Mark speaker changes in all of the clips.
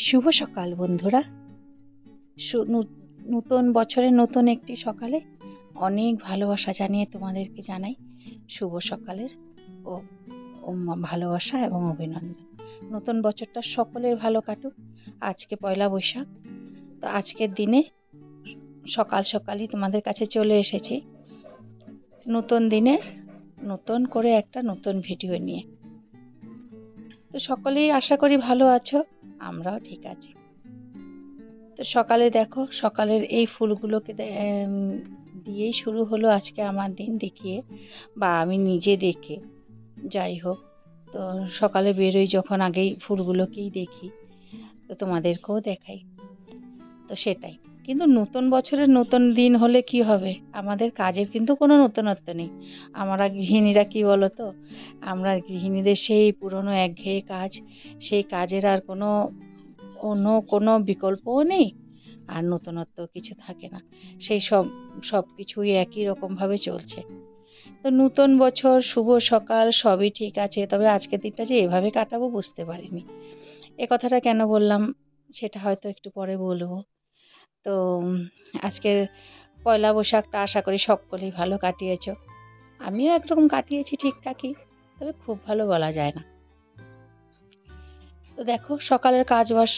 Speaker 1: শুভ সকাল বন্ধুরা। নতুন বছরের নতুন একটি সকালে অনেক ভালোবাসা জানিয়ে তোমাদেরকে জানাই শুভ সকালের ও ভালোবাসা এবং অভিনন্দন। নতুন বছরটা সকলের ভালো কাটুক। আজকে পয়লা বৈশাখ, তো আজকের দিনে সকাল সকালই তোমাদের কাছে চলে এসেছি নতুন দিনের নতুন করে একটা নতুন ভিডিও নিয়ে। তো সকলেই আশা করি ভালো আছো, আমরাও ঠিক আছি। তো সকালে দেখো, সকালের এই ফুলগুলোকে দিয়েই শুরু হলো আজকে আমার দিন, দেখিয়ে বা আমি নিজে দেখে। যাই হোক, তো সকালে বেরোই যখন আগেই ফুলগুলোকেই দেখি, তো তোমাদেরকেও দেখাই। তো সেটাই, কিন্তু নতুন বছরের নতুন দিন হলে কি হবে, আমাদের কাজের কিন্তু কোনো নতুনত্ব নেই। আমরা গৃহিণীরা কি বলো তো, আমরা গৃহিণীদের সেই পুরনো একঘেয়ে কাজ, সেই কাজের আর অন্য কোনো বিকল্পও নেই, আর নতুনত্ব কিছু থাকে না। সেই সব কিছুই একই রকমভাবে চলছে। তো নতুন বছর, শুভ সকাল, সবই ঠিক আছে, তবে আজকের দিনটা যে এভাবে কাটাবো বুঝতে পারিনি। এ কথাটা কেন বললাম সেটা হয়তো একটু পরে বলবো। তো আজকের পয়লা বৈশাখটা আশা করি সকলেই ভালো কাটিয়েছ। আমিও একরকম কাটিয়েছি ঠিকঠাকই, তবে খুব ভালো বলা যায় না। তো দেখো, সকালের কাজবাজ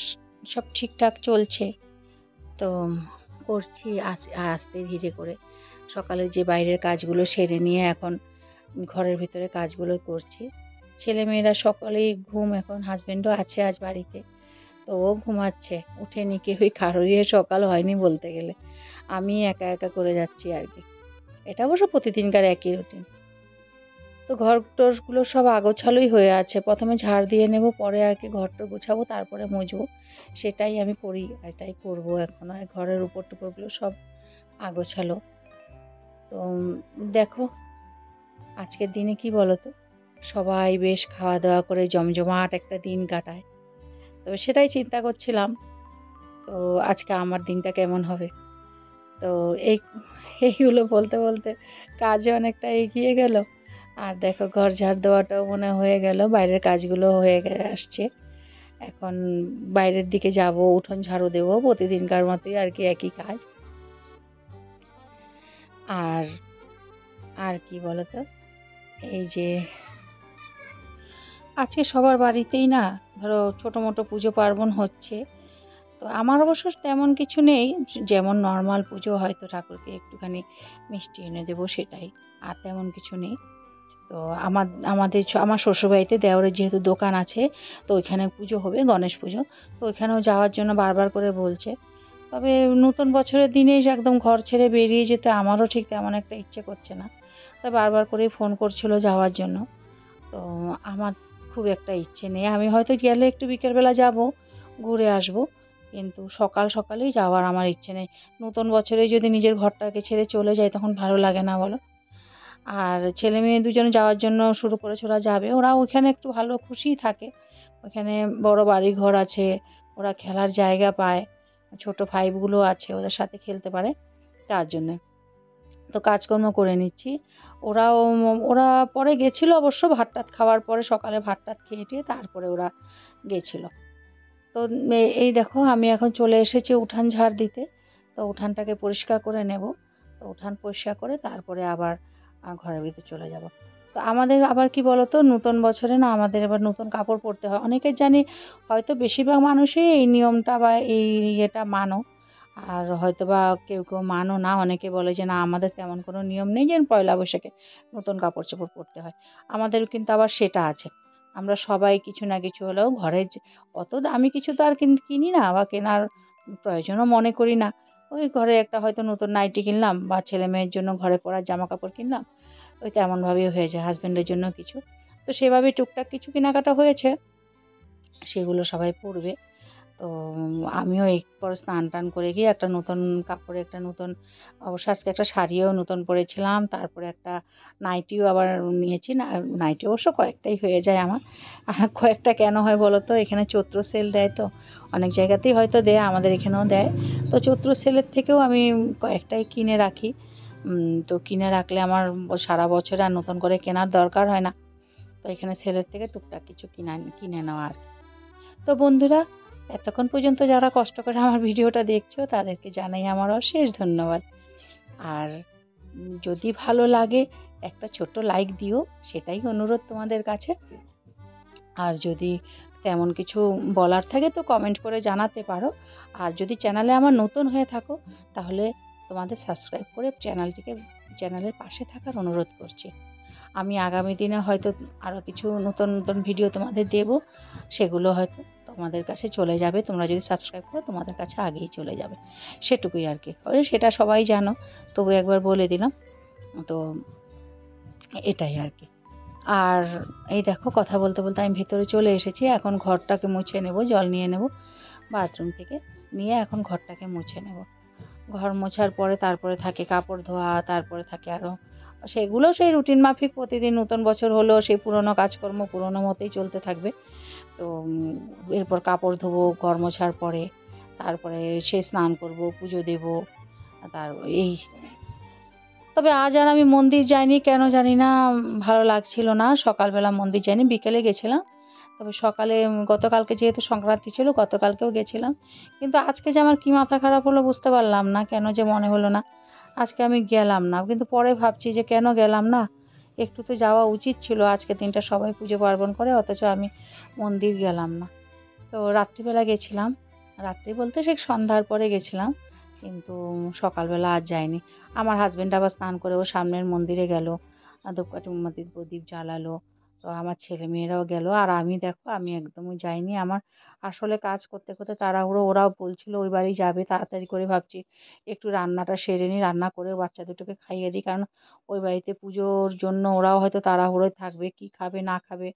Speaker 1: সব ঠিকঠাক চলছে, তো করছি আস্তে ধীরে করে। সকালে যে বাইরের কাজগুলো সেরে নিয়ে এখন ঘরের ভিতরে কাজগুলো করছি। ছেলেমেয়েরা সকলেই ঘুম, এখন হাজব্যান্ডও আছে আজ বাড়িতে, তো ও ঘুমাচ্ছে, উঠেনি কেউই, কারোরই সকাল হয়নি বলতে গেলে। আমি একা একা করে যাচ্ছি আর কি। এটা অবশ্য প্রতিদিনকার একই রুটিন। তো ঘর টরগুলো সব আগোছালোই হয়ে আছে, প্রথমে ঝাড় দিয়ে নেব, পরে আর কি ঘরটা গোছাবো, তারপরে মুছবো। সেটাই আমি করি, এটাই করবো এখন। ঘরের উপর টুপরগুলো সব আগোছালো। তো দেখো, আজকের দিনে কি বলো তো, সবাই বেশ খাওয়া দাওয়া করে জমজমাট একটা দিন কাটায়। তো সেটাই চিন্তা করছিলাম, তো আজকে আমার দিনটা কেমন হবে। তো এইগুলো বলতে বলতে কাজে অনেকটা এগিয়ে গেল। আর দেখো, ঘর ঝাড় দেওয়াটাও মনে হয়ে গেল, বাইরের কাজগুলো হয়ে আসছে। এখন বাইরের দিকে যাব, উঠোন ঝাড়ু দেবো, প্রতিদিনকার মতোই আর কি, একই কাজ। আর আর কি বলতো, এই যে আজকে সবার বাড়িতেই না ধরো ছোটো মোটো পুজো পার্বণ হচ্ছে। তো আমার অবশ্য তেমন কিছু নেই, যেমন নর্মাল পুজো, হয়তো ঠাকুরকে একটুখানি মিষ্টি এনে দেবো, সেটাই, আর তেমন কিছু নেই। তো আমার শ্বশুরবাড়িতে দেওরের যেহেতু দোকান আছে, তো ওইখানে পুজো হবে, গণেশ পুজো, তো ওইখানেও যাওয়ার জন্য বারবার করে বলছে। তবে নতুন বছরের দিনে একদম ঘর ছেড়ে বেরিয়ে যেতে আমারও ঠিক তেমন একটা ইচ্ছে করছে না, তো বারবার করেই ফোন করছিল যাওয়ার জন্য। তো আমার খুব একটা ইচ্ছে নেই, আমি হয়তো গেলে একটু বিকেলবেলা যাব, ঘুরে আসব, কিন্তু সকাল সকালেই যাওয়ার আমার ইচ্ছে নেই। নতুন বছরে যদি নিজের ঘরটাকে ছেড়ে চলে যায় তখন ভালো লাগে না বলো। আর ছেলে মেয়ে দুজনে যাওয়ার জন্য শুরু করেছে, ওরা যাবে, ওরা ওইখানে একটু ভালো খুশিই থাকে। ওখানে বড় বাড়ি ঘর আছে, ওরা খেলার জায়গা পায়, ছোট ভাইগুলো আছে, ওদের সাথে খেলতে পারে, তার জন্যে। তো কাজকর্ম করে নিচ্ছি। ওরা পরে গেছিলো অবশ্য, ভাত টাত খাওয়ার পরে, সকালে ভাত টাত খেয়ে টেয়ে তারপরে ওরা গেছিলো। তো এই দেখো, আমি এখন চলে এসেছি উঠান ঝাড় দিতে। তো উঠানটাকে পরিষ্কার করে নেব, তো উঠান পরিষ্কার করে তারপরে আবার ঘরের ভিতরে চলে যাব। তো আমাদের আবার কি বলতো, নতুন বছরে না আমাদের আবার নতুন কাপড় পরতে হয়। অনেকে জানি, হয়তো বেশিরভাগ মানুষই এই নিয়মটা বা এই ইয়েটা মানো, আর হয়তো বা কেউ কেউ মানো না। অনেকে বলে যে না, আমাদের তেমন কোনো নিয়ম নেই যে পয়লা বৈশাখে নতুন কাপড় চোপড় পরতে হয়। আমাদের কিন্তু আবার সেটা আছে। আমরা সবাই কিছু না কিছু হলেও ঘরের অত দামি কিছু তো আর কিনি না, বা কেনার প্রয়োজনও মনে করি না। ওই ঘরে একটা হয়তো নতুন নাইটি কিনলাম, বা ছেলে মেয়ের জন্য ঘরে পরার জামা কাপড় কিনলাম, ওই তেমনভাবেই হয়ে যায়, হাজব্যান্ডের জন্য কিছু। তো সেভাবে টুকটাক কিছু কেনাকাটা হয়েছে, সেগুলো সবাই পরবে। তো আমিও এরপর স্নান টান করে গিয়ে একটা নতুন কাপড়ে, একটা নতুন, অবশ্য আজকে একটা শাড়িও নতুন পরেছিলাম, তারপরে একটা নাইটিও আবার নিয়েছি। না, নাইটি অবশ্য কয়েকটাই হয়ে যায় আমার। আর কয়েকটা কেন হয় বলো তো, এখানে চৈত্র সেল দেয়, তো অনেক জায়গাতেই হয়তো দেয়, আমাদের এখানেও দেয়। তো চৈত্র সেলের থেকেও আমি কয়েকটাই কিনে রাখি। তো কিনে রাখলে আমার সারা বছর আর নতুন করে কেনার দরকার হয় না। তো এখানে সেলের থেকে টুকটাক কিছু কিনে নেওয়া আর। তো বন্ধুরা, এতক্ষণ পর্যন্ত যারা কষ্ট করে আমার ভিডিওটা দেখছো তাদেরকে জানাই আমার অশেষ ধন্যবাদ। আর যদি ভালো লাগে একটা ছোট্ট লাইক দিও, সেটাই অনুরোধ তোমাদের কাছে। আর যদি তেমন কিছু বলার থাকে তো কমেন্ট করে জানাতে পারো। আর যদি চ্যানেলে আমার নতুন হয়ে থাকো তাহলে তোমাদের সাবস্ক্রাইব করে চ্যানেলের পাশে থাকার অনুরোধ করছি। আমি আগামী দিনে হয়তো আরও কিছু নতুন নতুন ভিডিও তোমাদের দেব, সেগুলো হয়তো তোমাদের কাছে চলে যাবে। তোমরা যদি সাবস্ক্রাইব করো তোমাদের কাছে আগেই চলে যাবে, সেটুকুই আর কি। সেটা সবাই জানো, তবু একবার বলে দিলাম। তো এটাই আর কি। আর এই দেখো কথা বলতে বলতে আমি ভেতরে চলে এসেছি। এখন ঘরটাকে মুছে নেব, জল নিয়ে নেব বাথরুম থেকে, নিয়ে এখন ঘরটাকে মুছে নেব। ঘর মোছার পরে তারপরে থাকে কাপড় ধোয়া, তারপরে থাকে আরও সেগুলো সেই রুটিন মাফিক প্রতিদিন নতুন বছর হলো সেই পুরনো কাজকর্ম পুরনো মতেই চলতে থাকবে। তো এরপর কাপড় ধোবো ঘর মোছার পরে, তারপরে সে স্নান করব, পুজো দেব। তার এই তবে আজ আর আমি মন্দির যাইনি, কেন জানি না, ভালো লাগছিল না। সকালবেলা মন্দির যাইনি, বিকেলে গেছিলাম। তবে সকালে গতকালকে যেহেতু সংক্রান্তি ছিল গতকালকেও গেছিলাম, কিন্তু আজকে যে আমার কী মাথা খারাপ হলো বুঝতে পারলাম না, কেন যে মনে হলো না আজকে আমি গেলাম না। কিন্তু পরে ভাবছি যে কেন গেলাম না, একটু তো যাওয়া উচিত ছিল। আজকে দিনটা সবাই পুজো পার্বণ করে, অথচ আমি মন্দির গেলাম না। তো রাত্রিবেলা গেছিলাম, রাত্রি বলতে সেই সন্ধ্যার পরে গেছিলাম, কিন্তু সকালবেলা আর যাইনি। আমার হাজব্যান্ড আবার স্নান করে ও সামনের মন্দিরে গেল, ধূপকাঠি মোমবাতি প্রদীপ জ্বালালো। তো আমার ছেলে মেয়েরাও গেল, আর আমি দেখো আমি একদমই যাইনি। আমার আসলে কাজ করতে করতে তাড়াহুড়ো, ওরাও বলছিল ওই বাড়ি যাবে, তাড়াতাড়ি করে ভাবছি একটু রান্নাটা সেরে নিই, রান্না করে বাচ্চা দুটোকে খাইয়ে দিই, কারণ ওই বাড়িতে পুজোর জন্য ওরাও হয়তো তাড়াহুড়োয় থাকবে, কি খাবে না খাবে।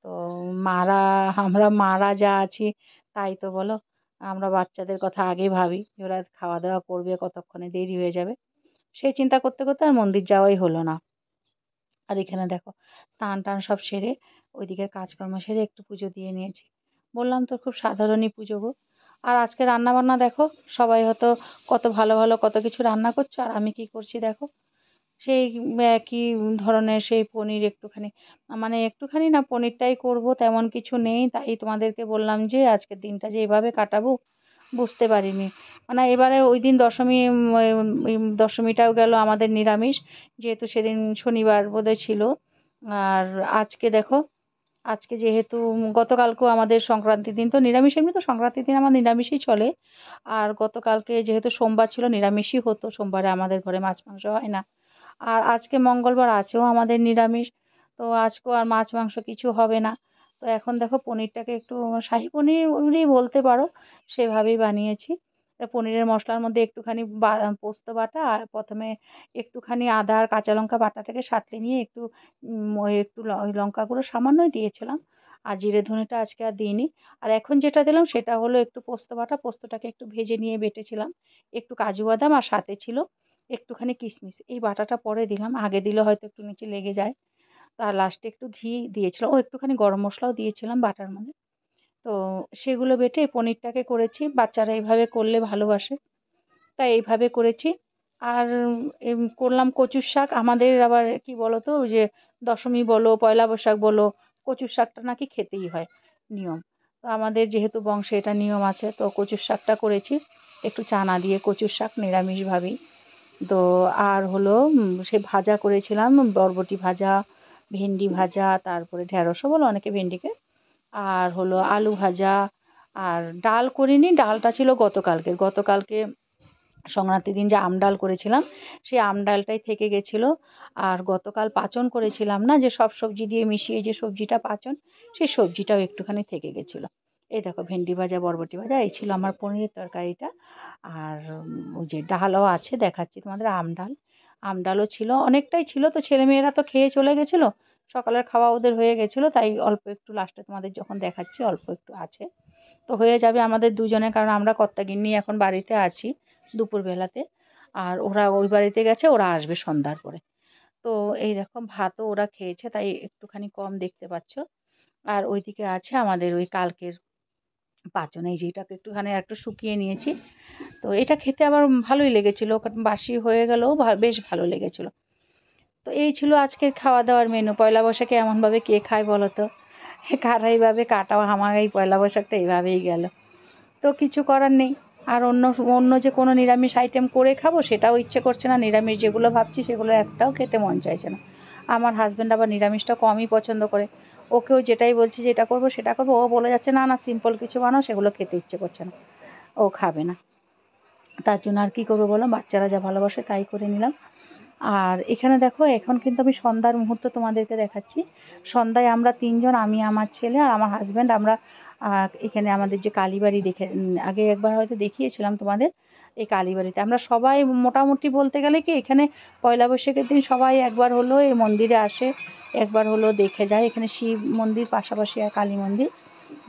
Speaker 1: তো মারা আমরা মারা যা আছি তাই তো বলো, আমরা বাচ্চাদের কথা আগে ভাবি যে ওরা খাওয়া দাওয়া করবে, কতক্ষণে দেরি হয়ে যাবে। সেই চিন্তা করতে করতে আর মন্দির যাওয়াই হলো না। আর এখানে দেখো স্নান টান সব সেরে ওইদিকের কাজকর্ম সেরে একটু পুজো দিয়ে নিয়েছি। বললাম তো খুব সাধারণই পুজো গো। আর আজকে রান্না বান্না দেখো, সবাই হয়তো কত ভালো ভালো কত কিছু রান্না করছো, আর আমি কি করছি দেখো, সেই একই ধরনের সেই পনির একটুখানি, মানে একটুখানি না পনিরটাই করব, তেমন কিছু নেই। তাই তোমাদেরকে বললাম যে আজকের দিনটা যে এভাবে কাটাবো বুঝতে পারিনি। মানে এবারে ওই দিন দশমী, দশমীটাও গেল আমাদের নিরামিষ, যেহেতু সেদিন শনিবার বোধহয় ছিল। আর আজকে দেখো, আজকে যেহেতু গতকালকেও আমাদের সংক্রান্তির দিন তো নিরামিষ, এমনি তো সংক্রান্তির দিন আমার নিরামিষই চলে। আর গতকালকে যেহেতু সোমবার ছিল নিরামিষই হতো, সোমবারে আমাদের ঘরে মাছ মাংস হয় না। আর আজকে মঙ্গলবার আছেও আমাদের নিরামিষ, তো আজকেও আর মাছ মাংস কিছু হবে না। তো এখন দেখো পনিরটাকে একটু শাহী পনিরই বলতে পারো, সেভাবেই বানিয়েছি। তা পনিরের মশলার মধ্যে একটুখানি পোস্ত বাটা, আর প্রথমে একটুখানি আদা আর কাঁচা লঙ্কা বাটাটাকে সাঁতলে নিয়ে একটু ওই একটু ওই লঙ্কা গুঁড়ো সামান্যই দিয়েছিলাম, আর জিরে ধনেটা আজকে আর দিইনি। আর এখন যেটা দিলাম সেটা হলো একটু পোস্ত বাটা, পোস্তটাকে একটু ভেজে নিয়ে বেটেছিলাম, একটু কাজু বাদাম, আর সাথে ছিল একটুখানি কিশমিশ। এই বাটাটা পরে দিলাম, আগে দিলে হয়তো একটু নিচে লেগে যায়। আর লাস্টে একটু ঘি দিয়েছিলাম, ও একটুখানি গরম মশলাও দিয়েছিলাম বাটার মধ্যে। তো সেগুলো বেটে পনিরটাকে করেছি, বাচ্চারা এইভাবে করলে ভালোবাসে, তাই এইভাবে করেছি। আর করলাম কচুর শাক। আমাদের আবার কি বলো তো, ওই যে দশমী বলো পয়লা বৈশাখ বলো, কচুর শাকটা নাকি খেতেই হয়, নিয়ম। তো আমাদের যেহেতু বংশে এটা নিয়ম আছে, তো কচুর শাকটা করেছি একটু চানা দিয়ে, কচুর শাক নিরামিষভাবেই। তো আর হলো সে ভাজা করেছিলাম, বরবটি ভাজা, ভেন্ডি ভাজা, তারপরে ঢ্যাঁড়সও বলো অনেকে ভেন্ডিকে, আর হলো আলু ভাজা। আর ডাল করিনি, ডালটা ছিল গতকালকে সংক্রান্তির দিন যে আম ডাল করেছিলাম, সেই আম ডালটাই থেকে গেছিলো। আর গতকাল পাঁচন করেছিলাম না, যে সব সবজি দিয়ে মিশিয়ে যে সবজিটা পাঁচন, সেই সবজিটাও একটুখানি থেকে গেছিলো। এই দেখো ভেন্ডি ভাজা বরবটি ভাজা, এই ছিল আমার পনিরের তরকারিটা। আর ওই যে ডালও আছে দেখাচ্ছি তোমাদের, আম ডালও ছিল, অনেকটাই ছিল। তো ছেলেমেয়েরা তো খেয়ে চলে গেছিলো, সকালের খাওয়া ওদের হয়ে গেছিলো, তাই অল্প একটু লাস্টে তোমাদের যখন দেখাচ্ছি অল্প একটু আছে। তো হয়ে যাবে আমাদের দুজনের, কারণ আমরা কর্তাগিন্নি এখন বাড়িতে আছি দুপুরবেলাতে, আর ওরা ওই বাড়িতে গেছে, ওরা আসবে সন্ধ্যার পরে। তো এই দেখো ভাতও ওরা খেয়েছে, তাই একটুখানি কম দেখতে পাচ্ছ। আর ওইদিকে আছে আমাদের ওই কালকের পাঁচন, এই যেটাকে একটুখানি একটু শুকিয়ে নিয়েছি। তো এটা খেতে আবার ভালোই লেগেছিলো, কারণ বাসি হয়ে গেলেও বেশ ভালো লেগেছিলো। তো এই ছিল আজকের খাওয়া দাওয়ার মেনু। পয়লা বৈশাখে এমনভাবে কে খায় বলো তো, কারা এইভাবে কাটাও, আমার এই পয়লা বৈশাখটা এইভাবেই গেল। তো কিছু করার নেই। আর অন্য অন্য যে কোনো নিরামিষ আইটেম করে খাবো সেটাও ইচ্ছে করছে না, নিরামিষ যেগুলো ভাবছি সেগুলো একটাও খেতে মন চাইছে না। আমার হাজব্যান্ড আবার নিরামিষটা কমই পছন্দ করে, ওকেও যেটাই বলছি যে এটা করবো সেটা করবো, ও বলে যাচ্ছে না না সিম্পল কিছু বানাও, সেগুলো খেতে ইচ্ছে করছে না, ও খাবে না। তার জন্য আর কী করবো বলো, বাচ্চারা যা ভালোবাসে তাই করে নিলাম। আর এখানে দেখো এখন কিন্তু আমি সন্ধ্যার মুহূর্ত তোমাদেরকে দেখাচ্ছি। সন্ধ্যায় আমরা তিনজন, আমি আমার ছেলে আর আমার হাজব্যান্ড, আমরা এখানে আমাদের যে কালীবাড়ি আগে একবার হয়তো দেখিয়েছিলাম তোমাদের, এই কালীবাড়িতে আমরা সবাই মোটামুটি বলতে গেলে কি এখানে পয়লা বৈশাখের দিন সবাই একবার হলো এই মন্দিরে আসে, একবার হলো দেখে যায়। এখানে শিব মন্দির পাশাপাশি আর কালী মন্দির,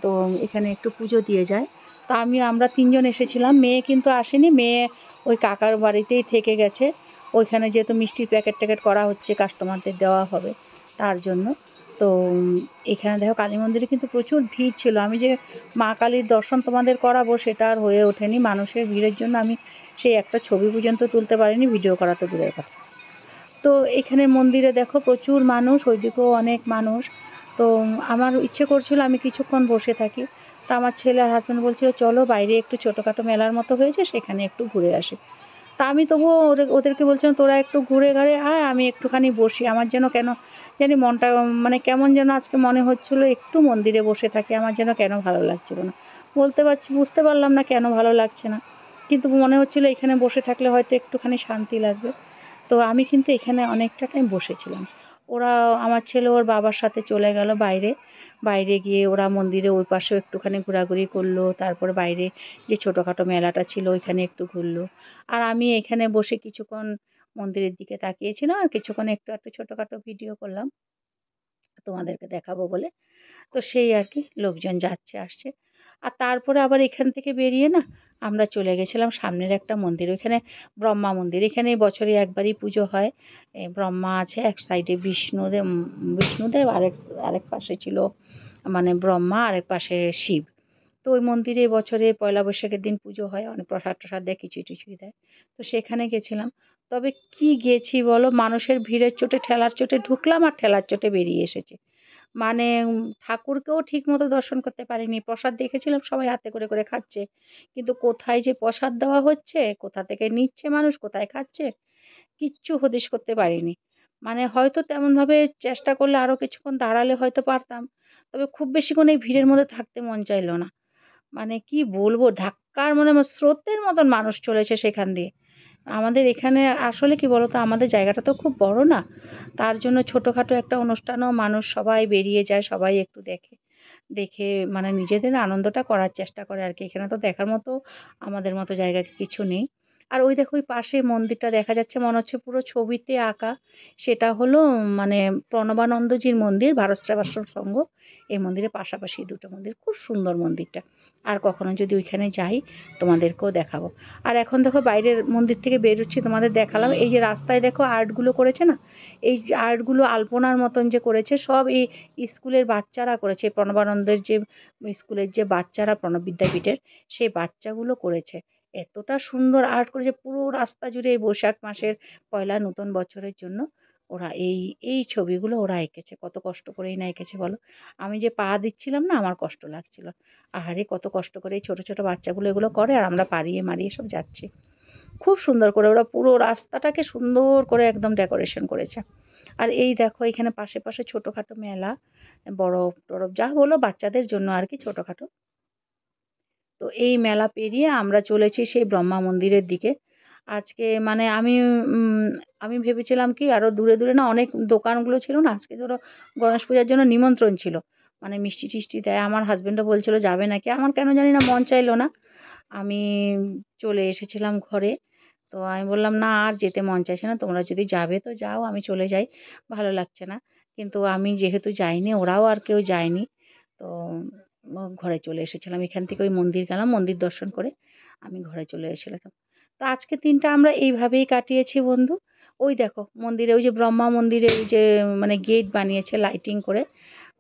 Speaker 1: তো এখানে একটু পুজো দিয়ে যায়। তো আমরা তিনজন এসেছিলাম, মেয়ে কিন্তু আসেনি, মেয়ে ওই কাকার বাড়িতেই থেকে গেছে। ওইখানে যেহেতু মিষ্টির প্যাকেট ট্যাকেট করা হচ্ছে, কাস্টমারদের দেওয়া হবে তার জন্য। তো এখানে দেখো কালী মন্দিরে কিন্তু প্রচুর ভিড় ছিল। আমি যে মা কালীর দর্শন তোমাদের করাবো সেটা আর হয়ে ওঠেনি, মানুষের ভিড়ের জন্য আমি সেই একটা ছবি পর্যন্ত তুলতে পারিনি, ভিডিও করা তো দূরের কথা। তো এখানে মন্দিরে দেখো প্রচুর মানুষ, ওইদিকেও অনেক মানুষ। তো আমার ইচ্ছে করছিল আমি কিছুক্ষণ বসে থাকি, তো আমার ছেলে আর হাজব্যান্ড বলছিল চলো বাইরে একটু ছোটোখাটো মেলার মতো হয়েছে সেখানে একটু ঘুরে আসি। তা আমি তবুও ওদেরকে বলছিলাম তোরা একটু ঘুরে ঘাড়ে আয়, আমি একটুখানি বসি। আমার যেন কেন জানি মনটা মানে কেমন যেন আজকে মনে হচ্ছিলো একটু মন্দিরে বসে থাকি, আমার যেন কেন ভালো লাগছিল না, বুঝতে পারলাম না কেন ভালো লাগছে না, কিন্তু মনে হচ্ছিলো এখানে বসে থাকলে হয়তো একটুখানি শান্তি লাগবে। তো আমি কিন্তু এখানে অনেকটা টাইম বসেছিলাম। ওরা, আমার ছেলে ওর বাবার সাথে চলে গেল বাইরে, বাইরে গিয়ে ওরা মন্দিরে ওই পাশেও একটুখানি ঘোরাঘুরি করলো, তারপরে বাইরে যে ছোটোখাটো মেলাটা ছিল ওইখানে একটু ঘুরলো। আর আমি এখানে বসে কিছুক্ষণ মন্দিরের দিকে তাকিয়েছিলাম, আর কিছুক্ষণ একটু একটু ছোটোখাটো ভিডিও করলাম তোমাদেরকে দেখাবো বলে। তো সেই আর কি, লোকজন যাচ্ছে আসছে। আর তারপরে আবার এখান থেকে বেরিয়ে না আমরা চলে গেছিলাম সামনের একটা মন্দির, ওইখানে ব্রহ্মা মন্দির। এখানে বছরে একবারই পুজো হয়। ব্রহ্মা আছে এক সাইডে, বিষ্ণুদেব আরেক পাশে ছিল মানে ব্রহ্মা, আরেক পাশে শিব। তো ওই মন্দিরে বছরে পয়লা বৈশাখের দিন পুজো হয়, অনেক প্রসাদ টসাদ দেয়, খিচুড়ি টিচুড়ি দেয়। তো সেখানে গেছিলাম। তবে কি গেছি বলো, মানুষের ভিড়ের চোটে ঠেলার চোটে ঢুকলাম আর ঠেলার চোটে বেরিয়ে এসেছি। মানে ঠাকুরকেও ঠিক মতো দর্শন করতে পারিনি। প্রসাদ দেখেছিলাম সবাই হাতে করে করে খাচ্ছে, কিন্তু কোথায় যে প্রসাদ দেওয়া হচ্ছে, কোথা থেকে নিচ্ছে মানুষ, কোথায় খাচ্ছে, কিচ্ছু হদিশ করতে পারিনি। মানে হয়তো তেমনভাবে চেষ্টা করলে আরও কিছুক্ষণ দাঁড়ালে হয়তো পারতাম, তবে খুব বেশিক্ষণ এই ভিড়ের মধ্যে থাকতে মন চাইলো না। মানে কি বলবো, ধাক্কার মনে স্রোতের মতন মানুষ চলেছে সেখান দিয়ে। আমাদের এখানে আসলে কি বলতো, আমাদের জায়গাটা তো খুব বড় না, তার জন্য ছোটোখাটো একটা অনুষ্ঠানও মানুষ সবাই বেরিয়ে যায়, সবাই একটু দেখে, দেখে মানে নিজেদের আনন্দটা করার চেষ্টা করে আর কি। এখানে তো দেখার মতো আমাদের মতো জায়গা কিছু নেই। আর ওই দেখো ওই পাশে মন্দিরটা দেখা যাচ্ছে, মনে হচ্ছে পুরো ছবিতে আঁকা। সেটা হলো মানে প্রণবানন্দজির মন্দির, ভারত সেবাশ্রম সংঘ, এই মন্দিরের পাশাপাশি দুটো মন্দির, খুব সুন্দর মন্দিরটা। আর কখনো যদি ওইখানে যাই তোমাদেরকেও দেখাবো। আর এখন দেখো বাইরের মন্দির থেকে বেরোচ্ছি, তোমাদের দেখালাম। এই যে রাস্তায় দেখো আর্টগুলো করেছে না, এই আর্টগুলো আলপনার মতন যে করেছে, সব এই স্কুলের বাচ্চারা করেছে। প্রণবানন্দের যে স্কুলের যে বাচ্চারা, প্রণব বিদ্যাপীঠের সেই বাচ্চাগুলো করেছে। এতটা সুন্দর আর্ট করেছে পুরো রাস্তা জুড়ে। এই বৈশাখ মাসের পয়লা নতুন বছরের জন্য ওরা এই ছবিগুলো ওরা এঁকেছে। কত কষ্ট করেই না এঁকেছে বলো। আমি যে পা দিচ্ছিলাম না, আমার কষ্ট লাগছিল। আহারে কত কষ্ট করে এই ছোটো ছোটো বাচ্চাগুলো এগুলো করে, আর আমরা পাড়িয়ে মারিয়ে সব যাচ্ছি। খুব সুন্দর করে ওরা পুরো রাস্তাটাকে সুন্দর করে একদম ডেকোরেশন করেছে। আর এই দেখো এখানে পাশে পাশে ছোটোখাটো মেলা, বরফ টরফ যা বলো বাচ্চাদের জন্য আর কি ছোটোখাটো। তো এই মেলা পেরিয়ে আমরা চলেছি সেই ব্রহ্মা মন্দিরের দিকে। আজকে মানে আমি ভেবেছিলাম কি আরও দূরে দূরে না অনেক দোকানগুলো ছিল না, আজকে ধরো গণেশ পূজার জন্য নিমন্ত্রণ ছিল, মানে মিষ্টি টিষ্টি দেয়। আমার হাজব্যান্ডও বলছিল যাবে নাকি, আমার কেন জানি না মন চাইলো না। আমি চলে এসেছিলাম ঘরে। তো আমি বললাম না আর যেতে মন চাইছে না, তোমরা যদি যাবে তো যাও, আমি চলে যাই, ভালো লাগছে না। কিন্তু আমি যেহেতু যাইনি, ওরাও আর কেউ যায়নি, তো ঘরে চলে এসেছিলাম। এখান থেকে ওই মন্দির গেলাম, মন্দির দর্শন করে আমি ঘরে চলে এসেছিলাম। তো আজকের দিনটা আমরা এইভাবেই কাটিয়েছি বন্ধু। ওই দেখো মন্দিরে ওই যে ব্রহ্মা মন্দিরে ওই যে মানে গেট বানিয়েছে লাইটিং করে,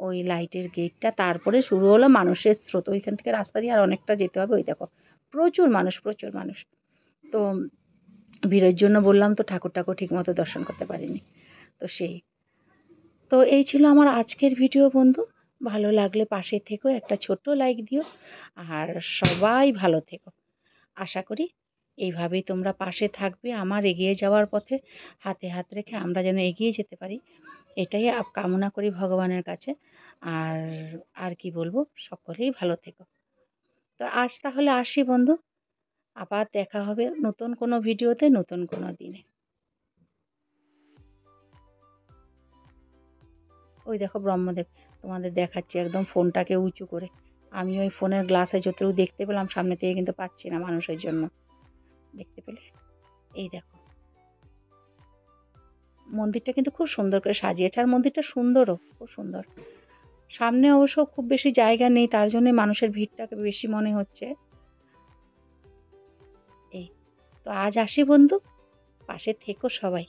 Speaker 1: ওই লাইটের গেটটা, তারপরে শুরু হলো মানুষের স্রোত। ওইখান থেকে রাস্তা দিয়ে আর অনেকটা যেতে হবে। ওই দেখো প্রচুর মানুষ, প্রচুর মানুষ। তো ভিড়ের জন্য বললাম তো ঠাকুর ঠিক মতো দর্শন করতে পারিনি। তো এই ছিল আমার আজকের ভিডিও বন্ধু। ভালো লাগলে পাশে থেকো, একটা ছোট্ট লাইক দিও। আর সবাই ভালো থেকো। আশা করি এইভাবেই তোমরা পাশে থাকবে আমার এগিয়ে যাওয়ার পথে, হাতে হাত রেখে আমরা যেন এগিয়ে যেতে পারি, এটাই কামনা করি ভগবানের কাছে। আর আর কি বলবো, সকলেই ভালো থেকো। তো আজ তাহলে আসি বন্ধু, আবার দেখা হবে নতুন কোনো ভিডিওতে, নতুন কোনো দিনে। ওই দেখো ব্রহ্মদেব তোমাদের দেখাচ্ছি একদম ফোনটাকে উঁচু করে। আমি ওই ফোনের গ্লাসে যতটুকু দেখতে পেলাম, সামনে থেকে কিন্তু পাচ্ছি না মানুষের জন্য। দেখতে পেলে? এই দেখো মন্দিরটা কিন্তু খুব সুন্দর করে সাজিয়েছে, আর মন্দিরটা সুন্দরও, খুব সুন্দর। সামনে অবশ্য খুব বেশি জায়গা নেই, তার জন্য মানুষের ভিড়টাকে বেশি মনে হচ্ছে। এই তো আজ আসি বন্ধু, পাশে থেকো সবাই।